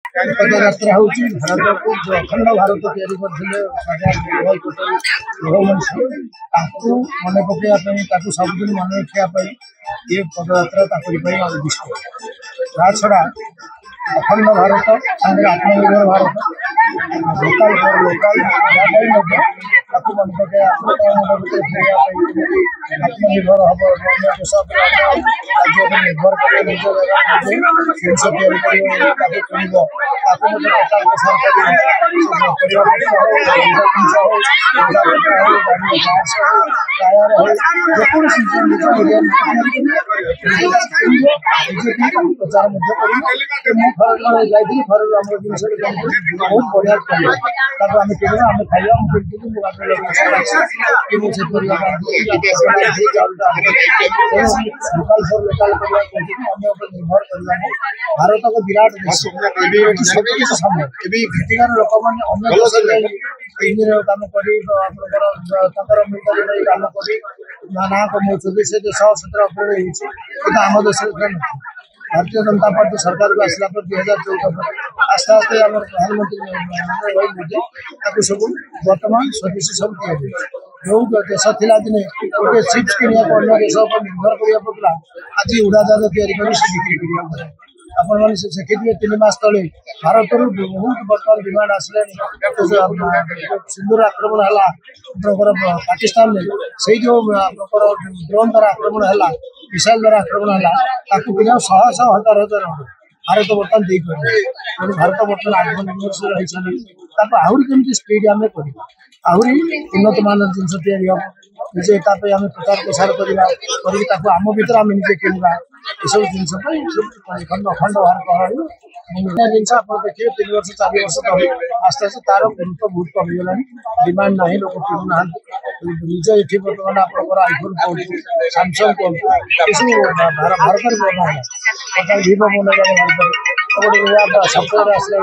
पदयात्रा हूँ भारत को जो अखंड भारत तैयारी करते मन पकड़ापी सबुदिन मन रखापी ये पदयात्रा उद्दिष्ट ता छड़ा अखंड भारत आत्मनिर्भर भारत लोकाल फॉर लोकाल मन पकड़ आत्मनिर्भर हम देश राज्य निर्भर कर जिनस प्रचार बहुत बढ़िया आम खाइबा लोकाल फॉर लोकाल निर्भर करना भारत को विराट देश सब किसी संभव एଠିକାର ଲୋକମାନେ ଅନ୍ୟ ଦେଶରେ ଇଞ୍ଜିନିୟର କାମ କରି ତାଙ୍କର ମିଲିଟାରୀ କାମ କରି ନାନା କମଉଛନ୍ତି ସେ ଦେଶ ସେଥିରେ ଅପରେଟ୍ ହେଉଛି କିନ୍ତୁ ଆମ ଦେଶରେ भारतीय जनता पार्टी सरकार को आसला पर 2014 आस्ते आस्ते आम प्रधानमंत्री सब बर्तमान स्वदेशी सब जो देश थिला दिने गोटे चिप्स किनिया अन्य देश पर निर्भर करिया पड़ला आज उड़ाजाहाज तैयारी कर बिक्री करिया आपण माने देखिए 3 मास तले भारत बहुत बर्तमान डिमांड आसले सिंदूर आक्रमण है पाकिस्तान में से जो ड्रोन द्वारा आक्रमण है मिसाइल द्वारा आक्रमण है बिना शह शह हजार हजार भारत बर्तमान दे पारे भारत बर्तमान आत्मनिर्भरशील रही आहरी केमती स्पीड आम कर आहरी उन्नत मान जिन तैयारी हम निजे आम प्रचार प्रसार करवा आम भर आम निजे किणवा सब जिन अखंड भारत जिन आप देखिए 3 वर्ष 4 वर्ष तले आस्ते आस्ते तार गुरुत्व बहुत कमिगला डिमांड ना लोक किणुना निज ये बर्तमान आप आईफोन कहूँ सामसंग कहूँ भारत भिवो बना भारत सफ्टवेयर आसला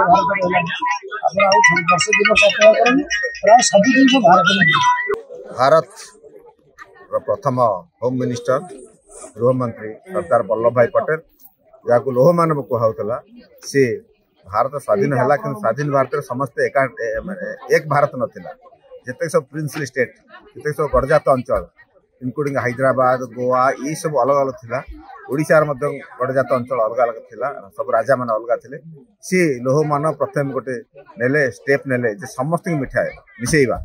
भारत वर्ष दिन अपेक्षा करें प्राय सब जिन भारत भारत प्रथम होम मिनिस्टर गृहमंत्री सरदार वल्लभ भाई पटेल जहाँ लोह मानव कहला सी भारत स्वाधीन है कि स्वाधीन भारत समस्ते एक भारत नाला जिते सब प्रिंसली स्टेट जिते सब गड़जात अंचल इनक्लूडिंग हैदराबाद गोवा ये सब अलग अलग थिला ओडिशा गड़जात अंचल अलग अलग थिला सब राजा मान अलग थे सी लोह मानव प्रथम गोटे नेले स्टेप नेले समस्त मिठाए मिसेवा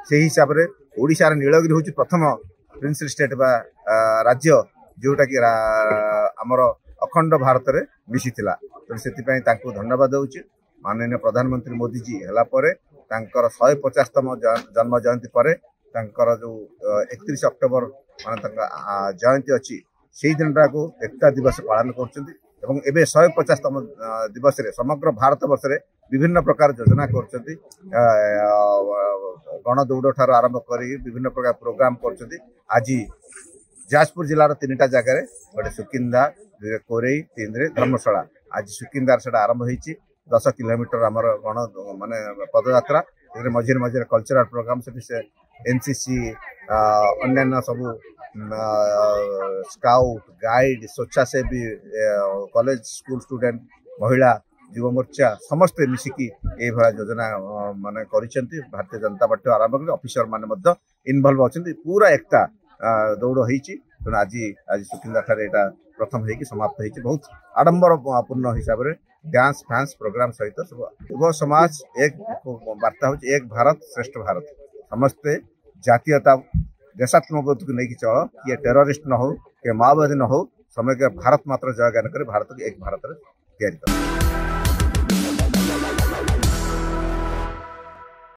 से हिसाब से ओडिशा नीलगिरी हूँ प्रथम प्रिंसली स्टेट बा राज्य जोटा कि आमर अखंड भारत में मिसी थिला तो से धन्यवाद दूची माननीय प्रधानमंत्री मोदी जी है 150तम जन्म जयंती पर जो 31 अक्टोबर मान जयंती अच्छी से दिन को एकता दिवस पालन कर 150तम दिवस समग्र भारत वर्ष में विभिन्न प्रकार योजना कर गण दौड़ ठार आरंभ कर विभिन्न प्रकार प्रोग्राम कर आज जाजपुर जिलार 3टा जगह गोटे सुकिंदा कोरेई 3 धर्मशाला आज सुकिंदार से आरंभ हो 10 किलोमीटर आमर गण माने पदयात्रा मझे मझे कल्चरल प्रोग्राम से एनसीसी अन्य सब स्काउट गाइड स्वेच्छासेवी कॉलेज स्कूल स्टूडेंट महिला युव मोर्चा समस्ते मिसिकी ये योजना माने करिसेंती भारतीय जनता पार्टी आरंभ कर ऑफिसर माने मध्य इनवॉल्व होचंती पूरा एकता दौड़ होईची तो आज सुकिंदा ठारे एटा प्रथम होईकी समाप्त होईची बहुत आडंबर पूर्ण हिसाब रे डांस फैंस प्रोग्राम सहित सब युव समाज एक वार्ता हो एक भारत श्रेष्ठ भारत समस्ते जातीयता देशात्मबोध को लेकिन चल किए टेररिस्ट न हो कि माओवादी न हो समय भारत मात्र जय ज्ञान करे भारत को एक भारत तैयारी कर।